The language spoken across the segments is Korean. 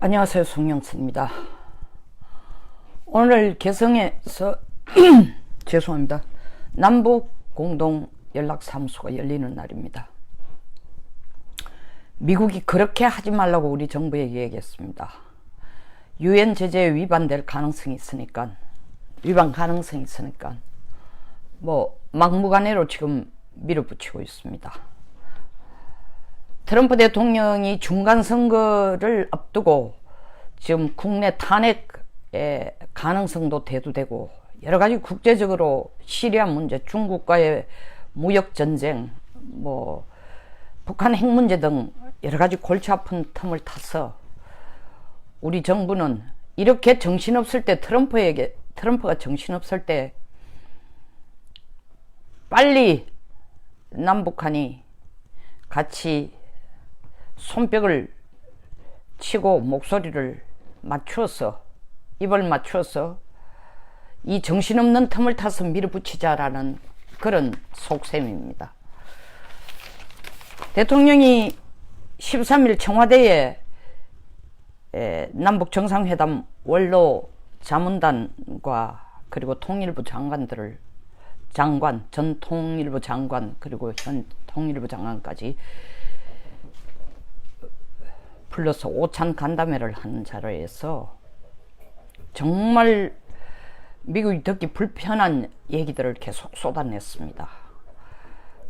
안녕하세요, 송영수입니다. 오늘 개성에서 죄송합니다. 남북 공동 연락사무소가 열리는 날입니다. 미국이 그렇게 하지 말라고 우리 정부에게 얘기했습니다. 유엔 제재에 위반될 가능성이 있으니까, 위반 가능성이 있으니까 뭐 막무가내로 지금 밀어붙이고 있습니다. 트럼프 대통령이 중간선거를 앞두고 지금 국내 탄핵의 가능성도 대두되고 여러가지 국제적으로 시리아 문제, 중국과의 무역전쟁, 뭐 북한 핵 문제 등 여러가지 골치 아픈 틈을 타서 우리 정부는 이렇게 정신없을 때, 트럼프가 정신없을 때 빨리 남북한이 같이 손뼉을 치고 목소리를 맞추어서, 입을 맞추어서 이 정신없는 틈을 타서 밀어붙이자라는 그런 속셈입니다. 대통령이 13일 청와대에 남북 정상회담 원로 자문단과 그리고 통일부 장관들을 전 통일부 장관 그리고 현 통일부 장관까지 불러서 오찬 간담회를 하는 자리에서 정말 미국이 듣기 불편한 얘기들을 계속 쏟아냈습니다.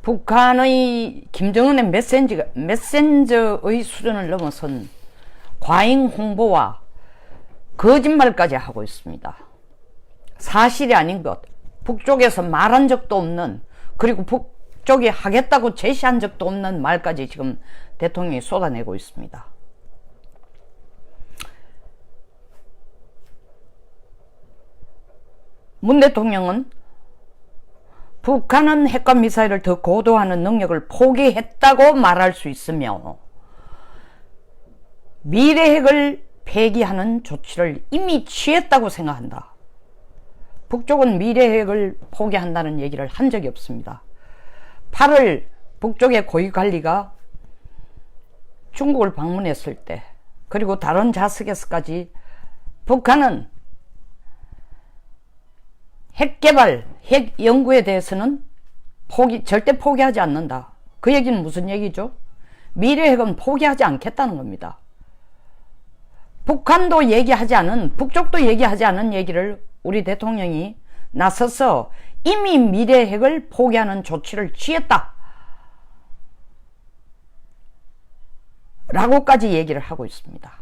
북한의 김정은의 메신저의 수준을 넘어선 과잉 홍보와 거짓말까지 하고 있습니다. 사실이 아닌 것, 북쪽에서 말한 적도 없는, 그리고 북쪽이 하겠다고 제시한 적도 없는 말까지 지금 대통령이 쏟아내고 있습니다. 문 대통령은 북한은 핵과 미사일을 더 고도화하는 능력을 포기했다고 말할 수 있으며 미래 핵을 폐기하는 조치를 이미 취했다고 생각한다. 북쪽은 미래 핵을 포기한다는 얘기를 한 적이 없습니다. 8월 북쪽의 고위관리가 중국을 방문했을 때, 그리고 다른 자석에서까지 북한은 핵 개발, 핵 연구에 대해서는 절대 포기하지 않는다. 그 얘기는 무슨 얘기죠? 미래 핵은 포기하지 않겠다는 겁니다. 북한도 얘기하지 않은, 북쪽도 얘기하지 않은 얘기를 우리 대통령이 나서서 이미 미래 핵을 포기하는 조치를 취했다 라고까지 얘기를 하고 있습니다.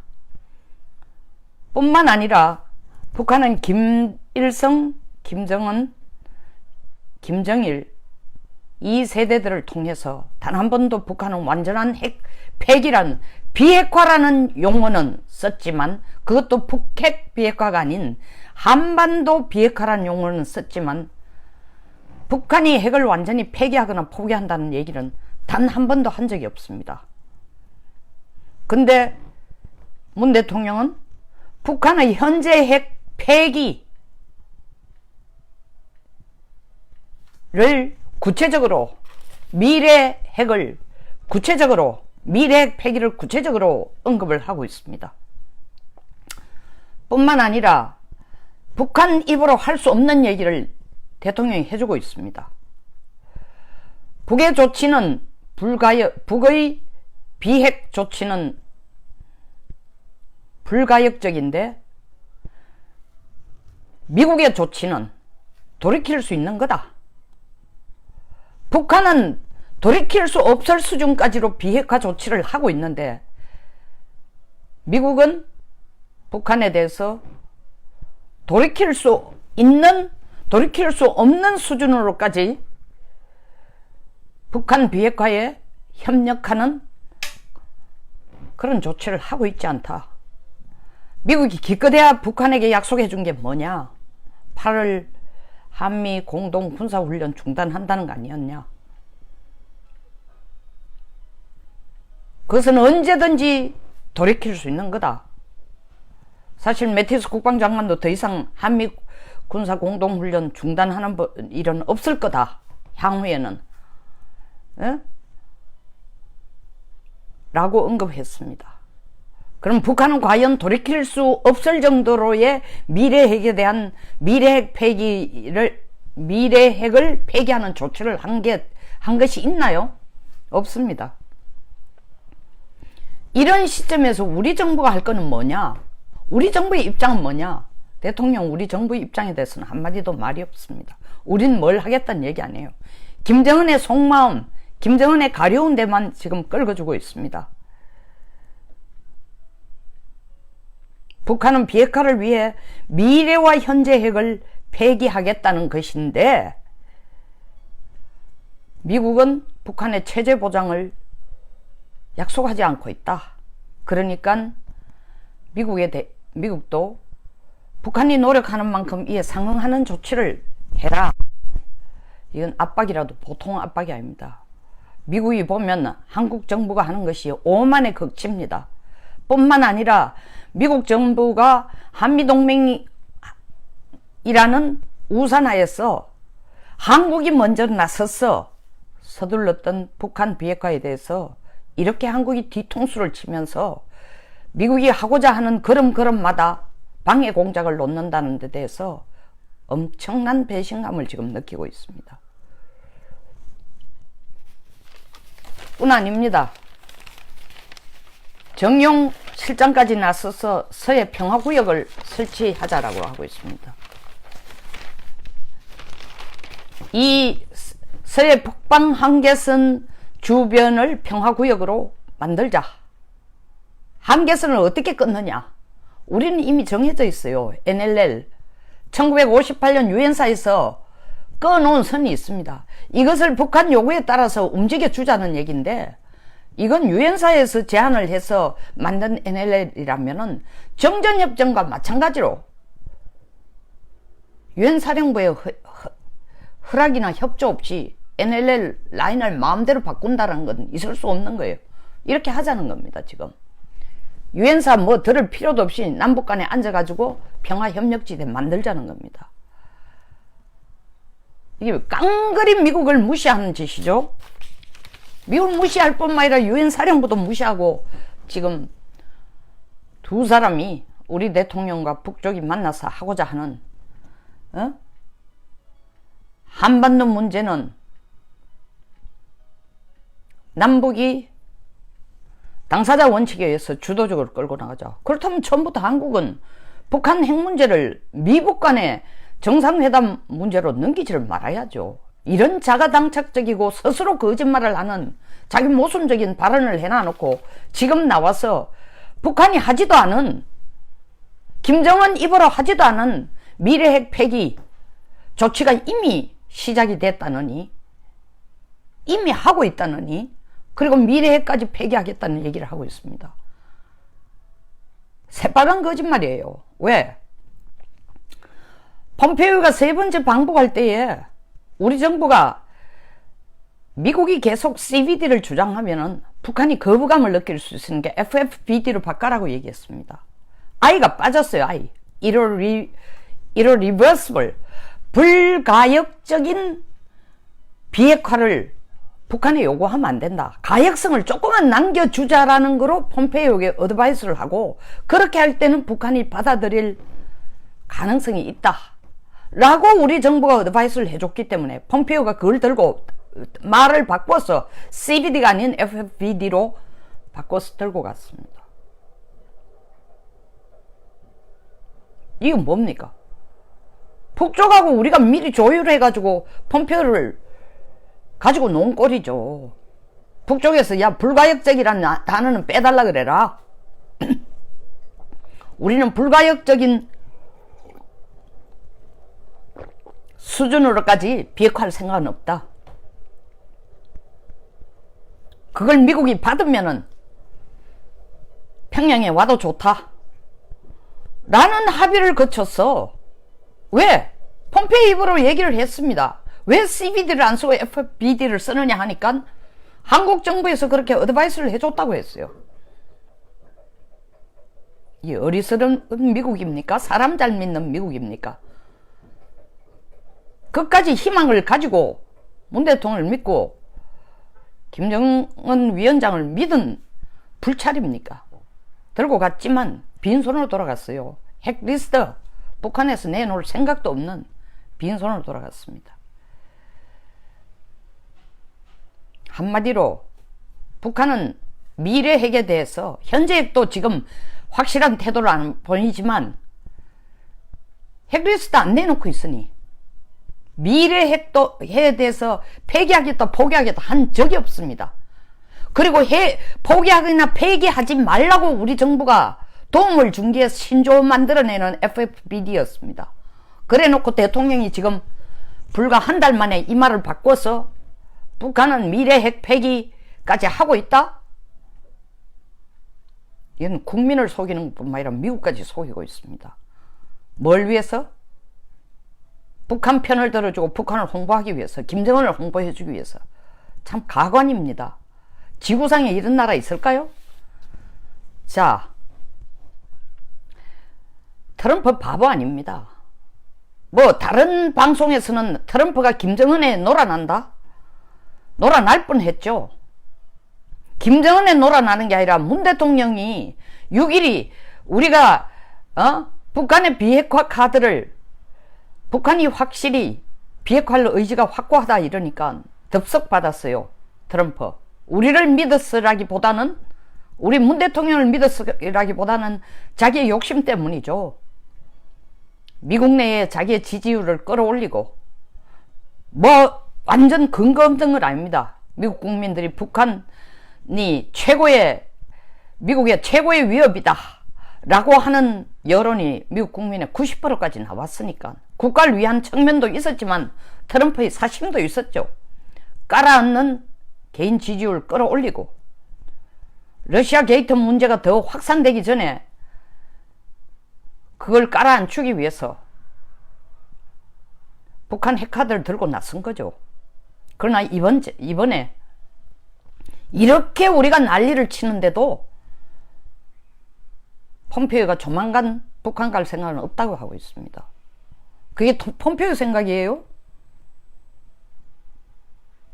뿐만 아니라 북한은 김일성, 김정은, 김정일 이 세대들을 통해서 단 한 번도 북한은 완전한 핵 폐기라는, 비핵화라는 용어는 썼지만, 그것도 북핵 비핵화가 아닌 한반도 비핵화라는 용어는 썼지만 북한이 핵을 완전히 폐기하거나 포기한다는 얘기는 단 한 번도 한 적이 없습니다. 근데 문 대통령은 북한의 현재 핵 폐기를 구체적으로, 미래 핵을 구체적으로, 미래 핵 폐기를 구체적으로 언급을 하고 있습니다. 뿐만 아니라 북한 입으로 할 수 없는 얘기를 대통령이 해주고 있습니다. 북의 조치는 북의 비핵 조치는 불가역적인데 미국의 조치는 돌이킬 수 있는 거다. 북한은 돌이킬 수 없을 수준까지로 비핵화 조치를 하고 있는데 미국은 북한에 대해서 돌이킬 수 있는, 돌이킬 수 없는 수준으로까지 북한 비핵화에 협력하는 그런 조치를 하고 있지 않다. 미국이 기껏해야 북한에게 약속해 준 게 뭐냐? 8월 한미 공동 군사훈련 중단한다는 거 아니었냐? 그것은 언제든지 돌이킬 수 있는 거다. 사실 매티스 국방장관도 더 이상 한미 군사 공동훈련 중단하는 일은 없을 거다. 향후에는. 라고 언급했습니다. 그럼 북한은 과연 돌이킬 수 없을 정도로의 미래핵에 대한 미래핵을 폐기하는 조치를 한 것이 있나요? 없습니다. 이런 시점에서 우리 정부가 할 거는 뭐냐? 우리 정부의 입장은 뭐냐? 대통령 우리 정부의 입장에 대해서는 한마디도 말이 없습니다. 우린 뭘 하겠다는 얘기 아니에요. 김정은의 속마음, 김정은의 가려운 데만 지금 끌어주고 있습니다. 북한은 비핵화를 위해 미래와 현재 핵을 폐기하겠다는 것인데 미국은 북한의 체제 보장을 약속하지 않고 있다. 그러니까 미국도 북한이 노력하는 만큼 이에 상응하는 조치를 해라. 이건 압박이라도 보통 압박이 아닙니다. 미국이 보면 한국 정부가 하는 것이 오만의 극치입니다. 뿐만 아니라 미국 정부가 한미동맹이라는 우산하에서 한국이 먼저 나서서 서둘렀던 북한 비핵화에 대해서 이렇게 한국이 뒤통수를 치면서 미국이 하고자 하는 걸음걸음마다 방해 공작을 놓는다는 데 대해서 엄청난 배신감을 지금 느끼고 있습니다. 뿐 아닙니다. 정용 실장까지 나서서 서해 평화구역을 설치하자라고 하고 있습니다. 이 서해 북방 한계선 주변을 평화구역으로 만들자. 한계선을 어떻게 끊느냐? 우리는 이미 정해져 있어요. NLL 1958년 유엔사에서 끊어놓은 선이 있습니다. 이것을 북한 요구에 따라서 움직여 주자는 얘기인데 이건 유엔사에서 제안을 해서 만든 NLL이라면은 정전협정과 마찬가지로 유엔 사령부의 허락이나 협조 없이 NLL 라인을 마음대로 바꾼다는 건 있을 수 없는 거예요. 이렇게 하자는 겁니다. 지금 유엔사 뭐 들을 필요도 없이 남북 간에 앉아가지고 평화협력지대 만들자는 겁니다. 이게 깡그리 미국을 무시하는 짓이죠. 미국을 무시할 뿐만 아니라 유엔 사령부도 무시하고 지금 두 사람이 우리 대통령과 북쪽이 만나서 하고자 하는 한반도 문제는 남북이 당사자 원칙에 의해서 주도적으로 끌고 나가자. 그렇다면 처음부터 한국은 북한 핵 문제를 미국 간의 정상회담 문제로 넘기지를 말아야죠. 이런 자가당착적이고 스스로 거짓말을 하는 자기 모순적인 발언을 해놔놓고 지금 나와서 북한이 하지도 않은 김정은 입으로 하지도 않은 미래핵 폐기 조치가 이미 시작이 됐다느니 이미 하고 있다느니 그리고 미래핵까지 폐기하겠다는 얘기를 하고 있습니다. 새빨간 거짓말이에요. 왜? 폼페이오가 세 번째 방북할 때에 우리 정부가 미국이 계속 CVD를 주장하면은 북한이 거부감을 느낄 수 있는 게 FFBD로 바꿔라고 얘기했습니다. I가 빠졌어요. I. irreversible 불가역적인 비핵화를 북한에 요구하면 안 된다. 가역성을 조금만 남겨주자라는 거로 폼페이오에게 어드바이스를 하고 그렇게 할 때는 북한이 받아들일 가능성이 있다. 라고 우리 정부가 어드바이스를 해줬기 때문에 폼페이오가 그걸 들고 말을 바꿔서 CVD가 아닌 FFBD로 바꿔서 들고 갔습니다. 이건 뭡니까? 북쪽하고 우리가 미리 조율해가지고 폼페이오를 가지고 놓은 꼴이죠. 북쪽에서 야 불가역적이라는 단어는 빼달라 그래라. 우리는 불가역적인 수준으로까지 비핵화할 생각은 없다. 그걸 미국이 받으면은 평양에 와도 좋다. 라는 합의를 거쳤어. 왜? 폼페이오 입으로 얘기를 했습니다. 왜 CVD를 안 쓰고 FBD를 쓰느냐 하니까 한국 정부에서 그렇게 어드바이스를 해줬다고 했어요. 이 어리석은 미국입니까? 사람 잘 믿는 미국입니까? 끝까지 희망을 가지고 문 대통령을 믿고 김정은 위원장을 믿은 불찰입니까? 들고 갔지만 빈손으로 돌아갔어요. 핵리스트 북한에서 내놓을 생각도 없는 빈손으로 돌아갔습니다. 한마디로 북한은 미래 핵에 대해서 현재 핵도 지금 확실한 태도를 안 보이지만 핵리스트 안 내놓고 있으니 미래 핵에 대해서 폐기하겠다 포기하겠다 한 적이 없습니다. 그리고 포기하거나 폐기하지 말라고 우리 정부가 도움을 준 게 신조어 만들어내는 FFBD였습니다. 그래 놓고 대통령이 지금 불과 한 달 만에 이 말을 바꿔서 북한은 미래 핵 폐기까지 하고 있다? 이건 국민을 속이는 것뿐만 아니라 미국까지 속이고 있습니다. 뭘 위해서? 북한 편을 들어주고 북한을 홍보하기 위해서, 김정은을 홍보해주기 위해서. 참 가관입니다. 지구상에 이런 나라 있을까요? 자, 트럼프 바보 아닙니다. 뭐 다른 방송에서는 트럼프가 김정은에 놀아난다? 놀아날 뻔했죠. 김정은에 놀아나는 게 아니라 문 대통령이 6일이 우리가 북한의 비핵화 카드를 북한이 확실히 비핵화할 의지가 확고하다 이러니까 덥석 받았어요. 트럼프. 우리를 믿었으라기보다는 우리 문 대통령을 믿었으라기보다는 자기의 욕심 때문이죠. 미국 내에 자기의 지지율을 끌어올리고 뭐 완전 근거 없는 건 아닙니다. 미국 국민들이 북한이 미국의 최고의 위협이다 라고 하는 여론이 미국 국민의 90%까지 나왔으니까 국가를 위한 측면도 있었지만 트럼프의 사심도 있었죠. 깔아앉는 개인 지지율 끌어올리고 러시아 게이트 문제가 더 확산되기 전에 그걸 깔아앉히기 위해서 북한 핵카드를 들고 나선 거죠. 그러나 이번에 이렇게 우리가 난리를 치는데도 폼페이오가 조만간 북한 갈 생각은 없다고 하고 있습니다. 그게 폼페이오 생각이에요?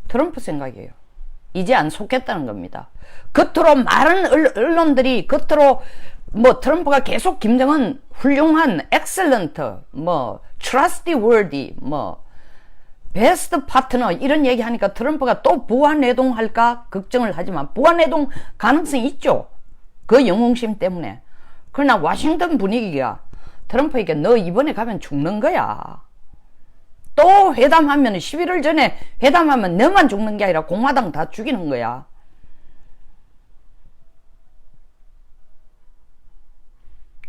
트럼프 생각이에요. 이제 안 속겠다는 겁니다. 겉으로 많은 언론들이 겉으로 뭐 트럼프가 계속 김정은 훌륭한 엑셀런트 trustworthy 베스트 파트너 이런 얘기 하니까 트럼프가 또 부하내동 할까 걱정을 하지만 부하내동 가능성이 있죠. 그 영웅심 때문에. 그러나 워싱턴 분위기가 트럼프에게 너 이번에 가면 죽는 거야. 또 회담하면 11월 전에 회담하면 너만 죽는 게 아니라 공화당 다 죽이는 거야.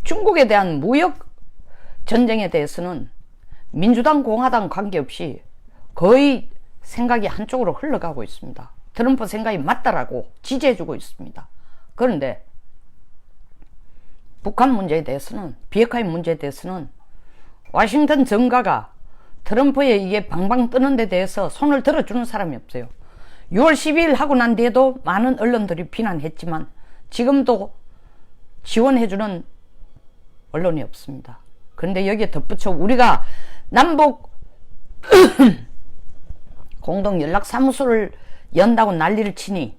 중국에 대한 무역 전쟁에 대해서는 민주당 공화당 관계없이 거의 생각이 한쪽으로 흘러가고 있습니다. 트럼프 생각이 맞다라고 지지해주고 있습니다. 그런데 북한 문제에 대해서는 비핵화의 문제에 대해서는 워싱턴 정가가 트럼프의 이게 방방 뜨는 데 대해서 손을 들어주는 사람이 없어요. 6월 12일 하고 난 뒤에도 많은 언론들이 비난했지만 지금도 지원해주는 언론이 없습니다. 그런데 여기에 덧붙여 우리가 남북 공동연락사무소를 연다고 난리를 치니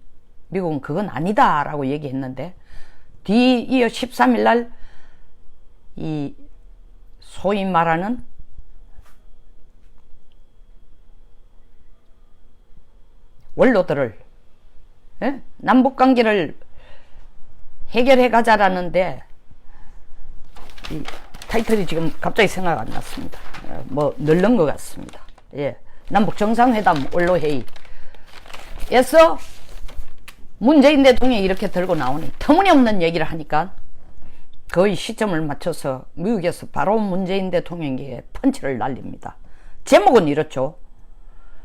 미국은 그건 아니다 라고 얘기했는데 뒤이어 13일 날 이 소위 말하는 원로들을 남북관계를 해결해 가자라는데 이 타이틀이 지금 갑자기 생각 안 났습니다. 뭐 늘른 것 같습니다. 예, 남북 정상회담 원로회의에서 문재인 대통령이 이렇게 들고 나오니 터무니없는 얘기를 하니까 거의 시점을 맞춰서 미국에서 바로 문재인 대통령에게 펀치를 날립니다. 제목은 이렇죠.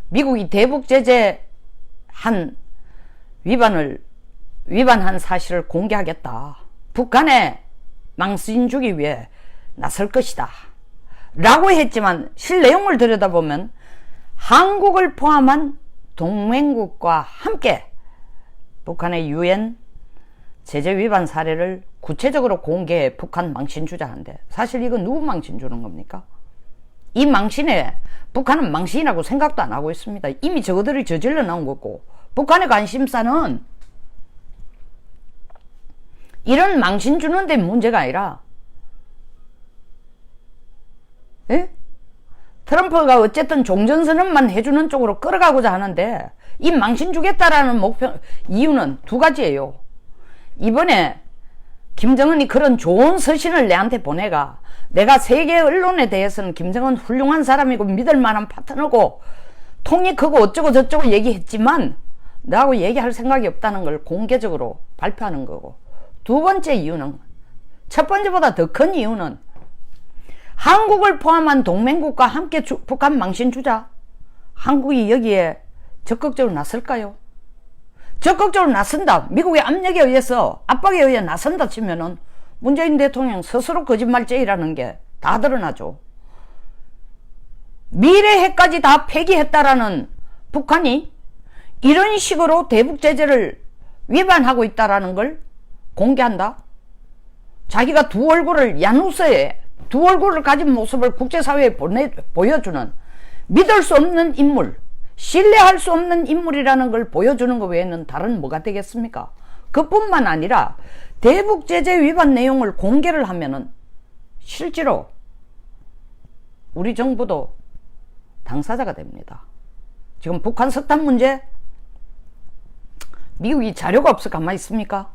미국이 대북 제재 위반한 사실을 공개하겠다. 북한에 망신 주기 위해 나설 것이다. 라고 했지만 실 내용을 들여다보면 한국을 포함한 동맹국과 함께 북한의 유엔 제재 위반 사례를 구체적으로 공개해 북한 망신 주자는데 사실 이거 누구 망신 주는 겁니까? 이 망신에 북한은 망신이라고 생각도 안 하고 있습니다. 이미 저거들이 저질러 나온 거고 북한의 관심사는 이런 망신 주는 데 문제가 아니라, 예? 트럼프가 어쨌든 종전선언만 해주는 쪽으로 끌어가고자 하는데, 이 망신 주겠다라는 이유는 두 가지예요. 이번에 김정은이 그런 좋은 서신을 내한테 보내가, 내가 세계 언론에 대해서는 김정은 훌륭한 사람이고 믿을 만한 파트너고 통역하고 어쩌고 저쩌고 얘기했지만 나하고 얘기할 생각이 없다는 걸 공개적으로 발표하는 거고, 두 번째 이유는, 첫 번째보다 더 큰 이유는 한국을 포함한 동맹국과 함께 북한 망신 주자. 한국이 여기에 적극적으로 나설까요? 적극적으로 나선다, 미국의 압력에 의해서, 압박에 의해 나선다 치면은 문재인 대통령 스스로 거짓말쟁이라는 게 다 드러나죠. 미래 핵까지 다 폐기했다라는 북한이 이런 식으로 대북 제재를 위반하고 있다라는 걸 공개한다. 자기가 두 얼굴을 야누스에 두 얼굴을 가진 모습을 국제사회에 보여주는, 믿을 수 없는 인물, 신뢰할 수 없는 인물이라는 걸 보여주는 것 외에는 다른 뭐가 되겠습니까? 그뿐만 아니라 대북 제재 위반 내용을 공개를 하면은 실제로 우리 정부도 당사자가 됩니다. 지금 북한 석탄 문제, 미국이 자료가 없어 가만히 있습니까?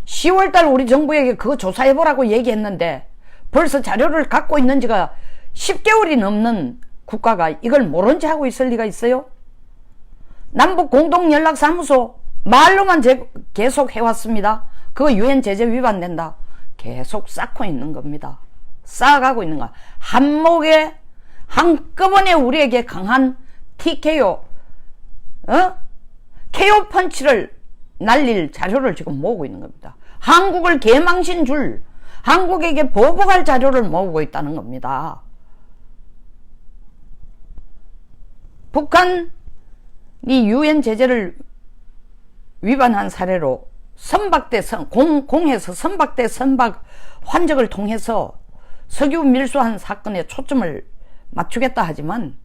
10월달 우리 정부에게 그거 조사해보라고 얘기했는데 벌써 자료를 갖고 있는 지가 10개월이 넘는 국가가 이걸 모른 체 하고 있을 리가 있어요? 남북 공동연락사무소 말로만 계속 해왔습니다. 그거 유엔 제재 위반된다. 계속 쌓고 있는 겁니다. 쌓아가고 있는 거야. 한목에 한꺼번에 우리에게 강한 TKO, KO 펀치를 날릴 자료를 지금 모으고 있는 겁니다. 한국을 개망신 줄, 한국에게 보복할 자료를 모으고 있다는 겁니다. 북한이 유엔 제재를 위반한 사례로 공해서 선박대 선박 환적을 통해서 석유 밀수한 사건에 초점을 맞추겠다 하지만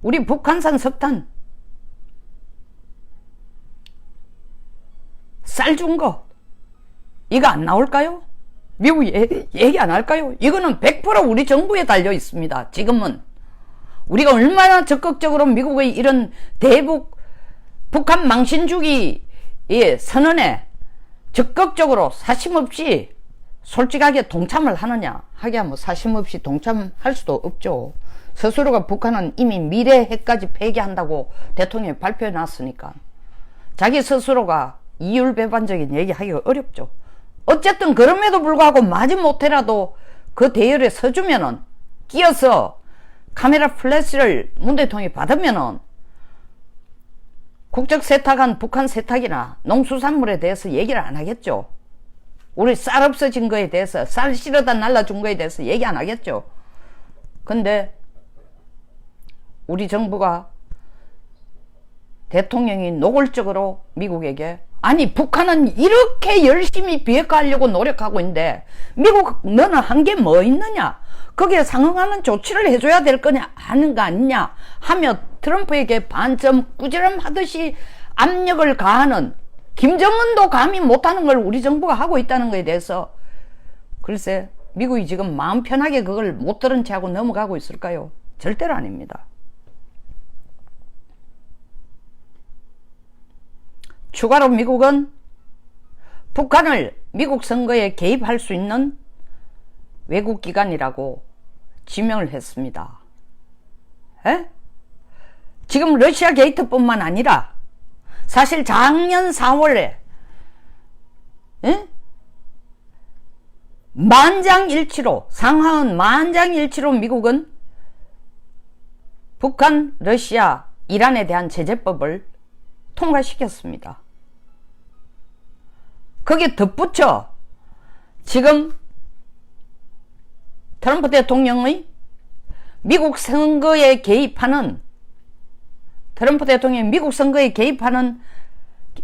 우리 북한산 석탄 쌀 준 거 이거 안 나올까요? 미국 얘기 안 할까요? 이거는 100% 우리 정부에 달려 있습니다. 지금은 우리가 얼마나 적극적으로 미국의 이런 대북 북한 망신 주기 선언에 적극적으로 사심없이 솔직하게 동참을 하느냐 하기야 뭐 사심없이 동참할 수도 없죠. 스스로가 북한은 이미 미래 핵까지 폐기한다고 대통령이 발표해 놨으니까 자기 스스로가 이율배반적인 얘기하기가 어렵죠. 어쨌든 그럼에도 불구하고 마지못해라도 그 대열에 서주면은 끼어서 카메라 플래시를 문 대통령이 받으면은 국적 세탁한 북한 세탁이나 농수산물에 대해서 얘기를 안 하겠죠. 우리 쌀 없어진 거에 대해서, 쌀 실어다 날라준 거에 대해서 얘기 안 하겠죠. 근데 우리 정부가 대통령이 노골적으로 미국에게, 아니 북한은 이렇게 열심히 비핵화하려고 노력하고 있는데 미국 너는 한 게 뭐 있느냐, 거기에 상응하는 조치를 해줘야 될 거냐 하는 거 아니냐 하며 트럼프에게 반점 꾸지람 하듯이 압력을 가하는, 김정은도 감히 못하는 걸 우리 정부가 하고 있다는 것에 대해서 글쎄 미국이 지금 마음 편하게 그걸 못 들은 채 하고 넘어가고 있을까요? 절대로 아닙니다. 추가로 미국은 북한을 미국 선거에 개입할 수 있는 외국기관이라고 지명을 했습니다. 에? 지금 러시아 게이트뿐만 아니라 사실 작년 4월에 만장일치로, 상하은 만장일치로 미국은 북한, 러시아, 이란에 대한 제재법을 통과시켰습니다. 거기에 덧붙여 지금 트럼프 대통령의 미국 선거에 개입하는, 트럼프 대통령이 미국 선거에 개입하는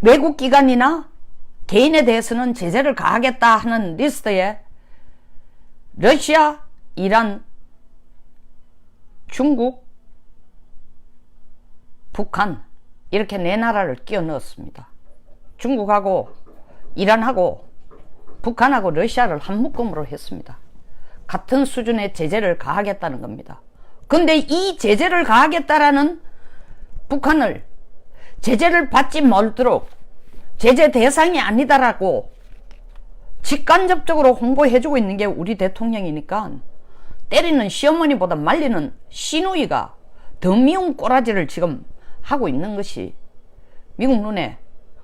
외국기관이나 개인에 대해서는 제재를 가하겠다 하는 리스트에 러시아, 이란, 중국, 북한 이렇게 네 나라를 끼워 넣었습니다. 중국하고 이란하고 북한하고 러시아를 한 묶음으로 했습니다. 같은 수준의 제재를 가하겠다는 겁니다. 근데 이 제재를 가하겠다라는 북한을 제재를 받지 말도록 제재 대상이 아니다라고 직간접적으로 홍보해주고 있는 게 우리 대통령이니까 때리는 시어머니보다 말리는 시누이가 더 미운 꼬라지를 지금 하고 있는 것이 미국 눈에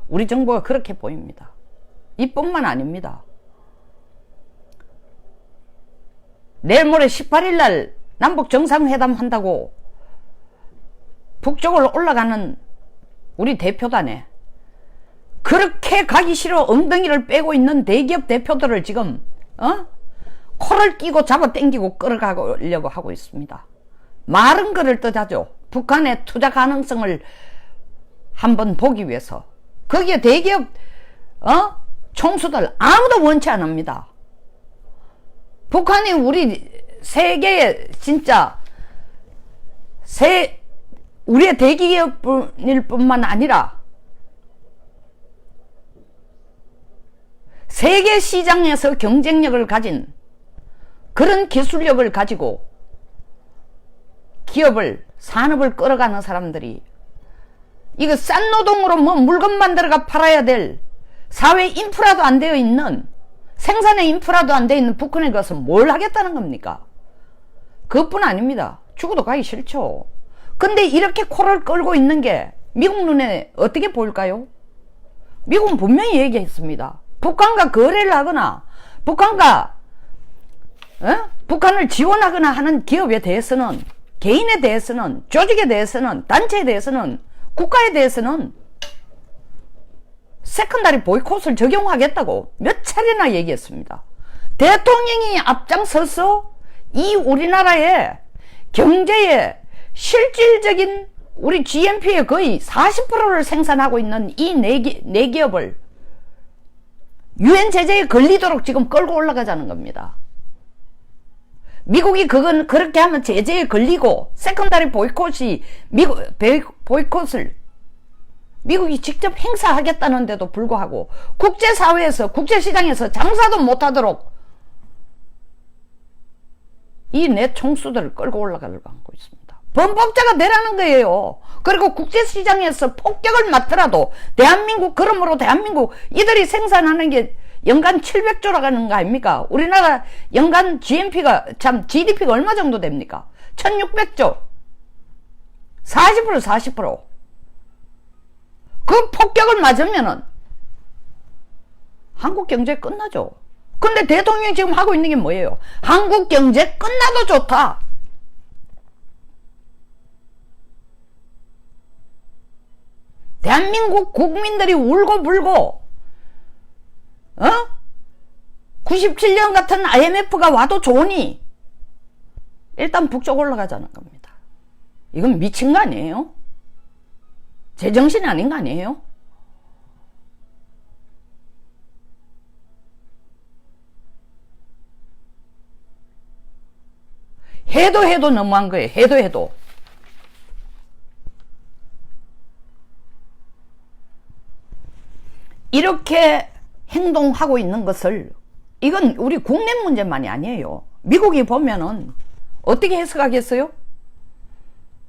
우리 정부가 그렇게 보입니다. 이뿐만 아닙니다. 내일 모레 18일 날 남북 정상회담 한다고 북쪽으로 올라가는 우리 대표단에 그렇게 가기 싫어 엉덩이를 빼고 있는 대기업 대표들을 지금 코를 끼고 잡아 당기고 끌어가려고 하고 있습니다. 마른 거를 떠자죠. 북한의 투자 가능성을 한번 보기 위해서. 거기에 대기업 총수들 아무도 원치 않습니다. 북한이 우리 세계의 진짜 우리의 대기업일 뿐만 아니라 세계 시장에서 경쟁력을 가진 그런 기술력을 가지고 기업을 산업을 끌어가는 사람들이 이거 싼 노동으로 뭐 물건 만들어가 팔아야 될 사회 인프라도 안 되어 있는 생산의 인프라도 안 되어 있는 북한에 가서 뭘 하겠다는 겁니까? 그것뿐 아닙니다. 죽어도 가기 싫죠. 근데 이렇게 코를 끌고 있는 게 미국 눈에 어떻게 보일까요? 미국은 분명히 얘기했습니다. 북한과 거래를 하거나 북한을 지원하거나 하는 기업에 대해서는, 개인에 대해서는, 조직에 대해서는, 단체에 대해서는, 국가에 대해서는 세컨다리 보이콧을 적용하겠다고 몇 차례나 얘기했습니다. 대통령이 앞장서서 이 우리나라의 경제의 실질적인 우리 GNP의 거의 40%를 생산하고 있는 이 네 기업을 유엔 제재에 걸리도록 지금 끌고 올라가자는 겁니다. 미국이 그렇게 하면 제재에 걸리고 세컨다리 보이콧을 미국이 직접 행사하겠다는데도 불구하고 국제사회에서 국제시장에서 장사도 못하도록 이 내 총수들을 끌고 올라가려고 하고 있습니다. 범법자가 되라는 거예요. 그리고 국제시장에서 폭격을 맞더라도 그러므로 대한민국 이들이 생산하는 게 연간 700조라고 하는 거 아닙니까? 우리나라 연간 GDP가 얼마 정도 됩니까? 1600조. 40%. 그 폭격을 맞으면은 한국 경제 끝나죠. 근데 대통령이 지금 하고 있는 게 뭐예요? 한국 경제 끝나도 좋다. 대한민국 국민들이 울고불고 97년 같은 IMF가 와도 좋으니 일단 북쪽 올라가자는 겁니다. 이건 미친 거 아니에요? 제정신이 아닌 거 아니에요? 해도 너무한 거예요. 해도. 이렇게 행동하고 있는 것을, 이건 우리 국내 문제만이 아니에요. 미국이 보면은 어떻게 해석하겠어요?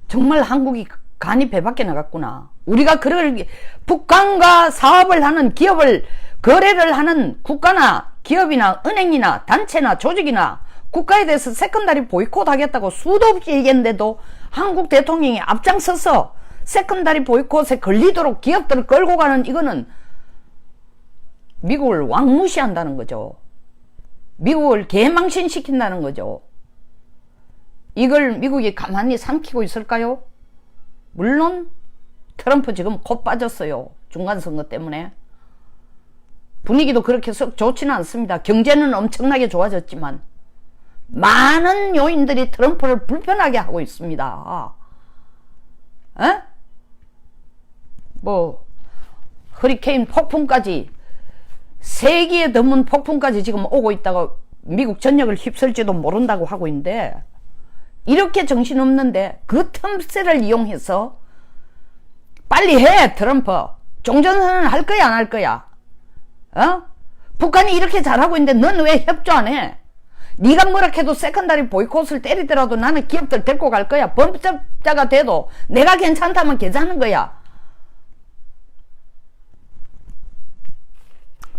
정말 한국이 간이 배밖에 나갔구나. 우리가 북한과 사업을 하는 기업을 거래를 하는 국가나 기업이나 은행이나 단체나 조직이나 국가에 대해서 세컨다리 보이콧 하겠다고 수도 없이 얘기했는데도 한국 대통령이 앞장서서 세컨다리 보이콧에 걸리도록 기업들을 끌고 가는, 이거는 미국을 왕무시한다는 거죠. 미국을 개망신시킨다는 거죠. 이걸 미국이 가만히 삼키고 있을까요? 물론 트럼프 지금 곧 빠졌어요. 중간선거 때문에. 분위기도 그렇게 썩 좋지는 않습니다. 경제는 엄청나게 좋아졌지만 많은 요인들이 트럼프를 불편하게 하고 있습니다. 허리케인 폭풍까지, 세기에 드문 폭풍까지 지금 오고 있다가 미국 전역을 휩쓸지도 모른다고 하고 있는데, 이렇게 정신없는데 그 틈새를 이용해서 빨리 해 트럼프, 종전선언 할 거야 안 할 거야? 북한이 이렇게 잘하고 있는데 넌 왜 협조 안 해? 네가 뭐라 해도 세컨다리 보이콧을 때리더라도 나는 기업들 데리고 갈 거야. 범죄자가 돼도 내가 괜찮다면 괜찮은 거야.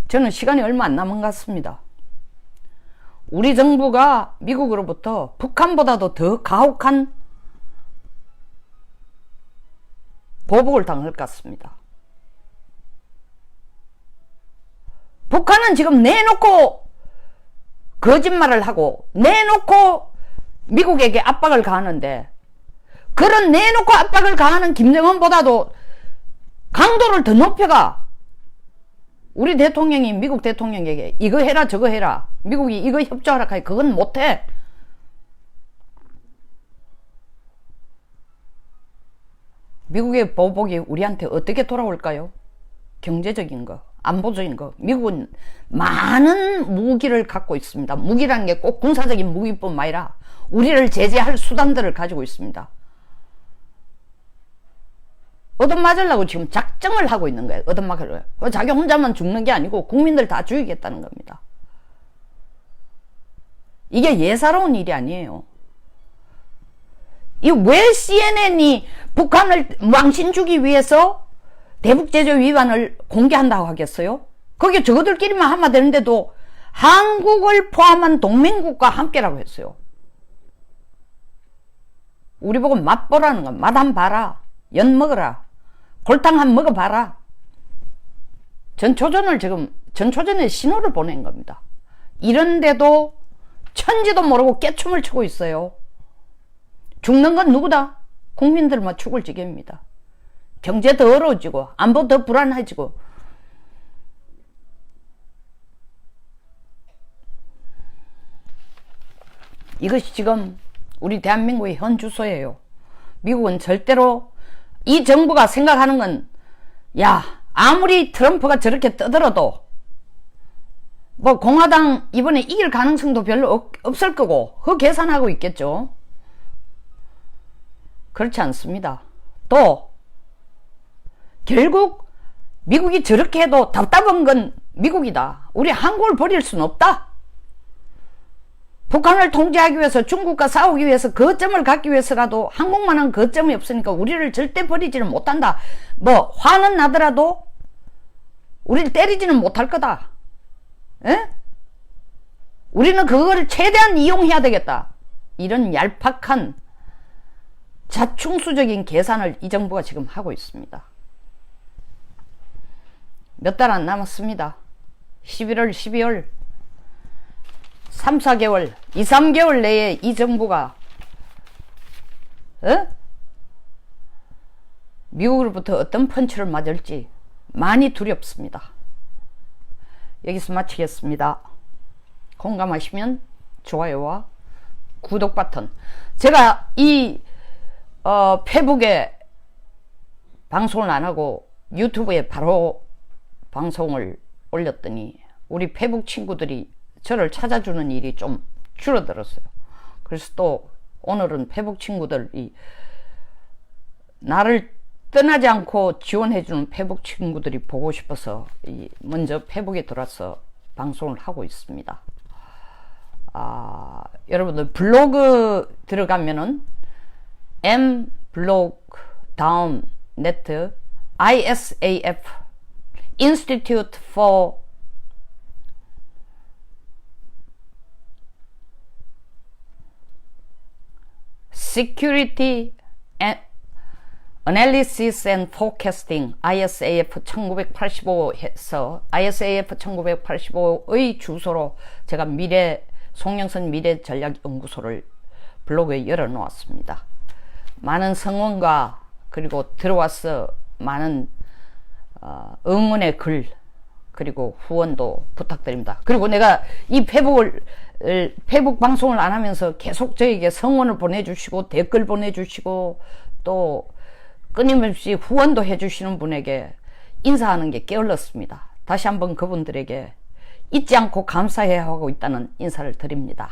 저는 시간이 얼마 안 남은 것 같습니다. 우리 정부가 미국으로부터 북한보다도 더 가혹한 보복을 당할 것 같습니다. 북한은 지금 내놓고 거짓말을 하고 내놓고 미국에게 압박을 가하는데, 그런 내놓고 압박을 가하는 김정은보다도 강도를 더 높여가 우리 대통령이 미국 대통령에게 이거 해라 저거 해라, 미국이 이거 협조하라 하니 그건 못해. 미국의 보복이 우리한테 어떻게 돌아올까요? 경제적인 거, 안보적인 거. 미국은 많은 무기를 갖고 있습니다. 무기라는 게 꼭 군사적인 무기뿐만 아니라 우리를 제재할 수단들을 가지고 있습니다. 얻어맞으려고 지금 작정을 하고 있는 거예요. 얻어맞으려고. 자기 혼자만 죽는 게 아니고 국민들 다 죽이겠다는 겁니다. 이게 예사로운 일이 아니에요. 이 왜 CNN이 북한을 망신 주기 위해서 대북제재 위반을 공개한다고 하겠어요? 거기 저거들끼리만 하면 되는데도 한국을 포함한 동맹국과 함께라고 했어요. 우리 보고 맛보라는 거. 맛 한 봐라. 연 먹어라. 골탕 한 먹어봐라. 전초전의 신호를 보낸 겁니다. 이런데도 천지도 모르고 깨춤을 추고 있어요. 죽는 건 누구다? 국민들만 죽을 지경입니다. 경제 더 어려워지고 안보 더 불안해지고. 이것이 지금 우리 대한민국의 현 주소예요. 미국은 절대로, 이 정부가 생각하는 건, 야, 아무리 트럼프가 저렇게 떠들어도 뭐 공화당 이번에 이길 가능성도 별로 없을 거고 그 계산하고 있겠죠. 그렇지 않습니다. 또 결국 미국이 저렇게 해도 답답한 건 미국이다. 우리 한국을 버릴 수는 없다. 북한을 통제하기 위해서, 중국과 싸우기 위해서, 거점을 갖기 위해서라도 한국만한 거점이 없으니까 우리를 절대 버리지는 못한다. 뭐 화는 나더라도 우리를 때리지는 못할 거다. 에? 우리는 그거를 최대한 이용해야 되겠다. 이런 얄팍한 자충수적인 계산을 이 정부가 지금 하고 있습니다. 몇 달 안 남았습니다. 11월, 12월 3, 4개월, 2, 3개월 내에 이 정부가 미국으로부터 어떤 펀치를 맞을지 많이 두렵습니다. 여기서 마치겠습니다. 공감하시면 좋아요와 구독 버튼. 제가 이 페북에 방송을 안 하고 유튜브에 바로 방송을 올렸더니 우리 페북 친구들이 저를 찾아주는 일이 좀 줄어들었어요. 그래서 또 오늘은 페북 친구들이 나를 떠나지 않고 지원해주는 페북 친구들이 보고 싶어서 먼저 페북에 들어와서 방송을 하고 있습니다. 여러분들 블로그 들어가면은 mblog.net ISAF Institute for Security Analysis and Forecasting ISAF 1985 해서 ISAF 1985의 주소로 제가 송영선 미래전략연구소를 블로그에 열어놓았습니다. 많은 성원과 그리고 들어와서 많은 응원의 글 그리고 후원도 부탁드립니다. 그리고 내가 이 페북 방송을 안 하면서 계속 저에게 성원을 보내주시고 댓글 보내주시고 또 끊임없이 후원도 해주시는 분에게 인사하는 게 게을렀습니다. 다시 한번 그분들에게 잊지 않고 감사해야 하고 있다는 인사를 드립니다.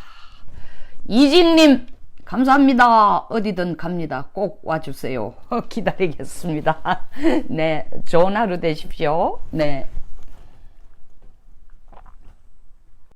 이진님 감사합니다. 어디든 갑니다. 꼭 와주세요. 기다리겠습니다. 네, 좋은 하루 되십시오. 네.